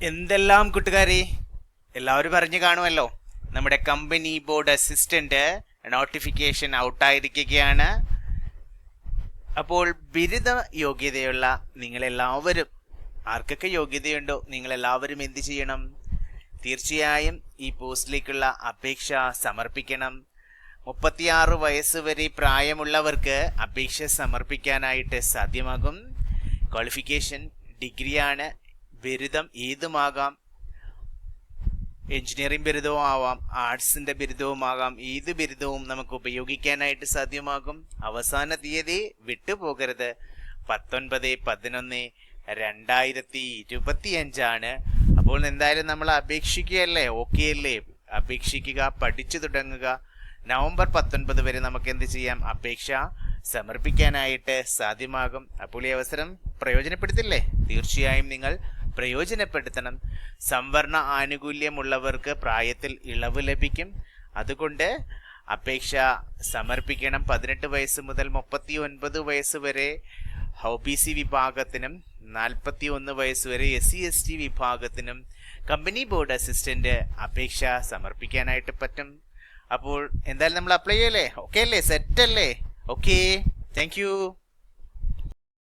എന്തെല്ലാം കൂട്ടുകാരെ, എല്ലാവരും അറിഞ്ഞു കാണുമല്ലോ, നമ്മുടെ കമ്പനി ബോർഡ് അസിസ്റ്റന്റ് നോട്ടിഫിക്കേഷൻ ഔട്ടായിരിക്കുകയാണ്. അപ്പോൾ ബിരുദ യോഗ്യതയുള്ള നിങ്ങളെല്ലാവരും, ആർക്കൊക്കെ യോഗ്യതയുണ്ടോ നിങ്ങളെല്ലാവരും എന്ത് ചെയ്യണം? തീർച്ചയായും ഈ പോസ്റ്റിലേക്കുള്ള അപേക്ഷ സമർപ്പിക്കണം. 36 വയസ്സ് വരെ പ്രായമുള്ളവർക്ക് അപേക്ഷ സമർപ്പിക്കാനായിട്ട് സാധ്യമാകും. ക്വാളിഫിക്കേഷൻ ഡിഗ്രിയാണ്. ബിരുദം ഏതുമാകാം. എഞ്ചിനീയറിംഗ് ബിരുദവും ആവാം, ആർട്സിന്റെ ബിരുദവുമാകാം. ഏത് ബിരുദവും നമുക്ക് ഉപയോഗിക്കാനായിട്ട് സാധ്യമാകും. അവസാന തീയതി വിട്ടുപോകരുത്, 19/11/2025 അപ്പോൾ എന്തായാലും നമ്മൾ അപേക്ഷിക്കുകയല്ലേ, ഓക്കെ അല്ലേ? അപേക്ഷിക്കുക, പഠിച്ചു തുടങ്ങുക. നവംബർ 19 വരെ നമുക്ക് എന്ത് ചെയ്യാം? അപേക്ഷ സമർപ്പിക്കാനായിട്ട് സാധ്യമാകും. അപ്പോൾ ഈ അവസരം പ്രയോജനപ്പെടുത്തില്ലേ? തീർച്ചയായും നിങ്ങൾ പ്രയോജനപ്പെടുത്തണം. സംവരണ ആനുകൂല്യമുള്ളവർക്ക് പ്രായത്തിൽ ഇളവ് ലഭിക്കും. അതുകൊണ്ട് അപേക്ഷ സമർപ്പിക്കണം. 18 വയസ്സ് മുതൽ 39 വയസ്സ് വരെ OBC വിഭാഗത്തിനും 41 വയസ്സ് വരെ SC/ST വിഭാഗത്തിനും കമ്പനി ബോർഡ് അസിസ്റ്റന്റ് അപേക്ഷ സമർപ്പിക്കാനായിട്ട് പറ്റും. അപ്പോൾ എന്തായാലും നമ്മൾ അപ്ലൈ ചെയ്യല്ലേ? ഓക്കെ അല്ലേ? സെറ്റ് അല്ലേ? Okay, thank you.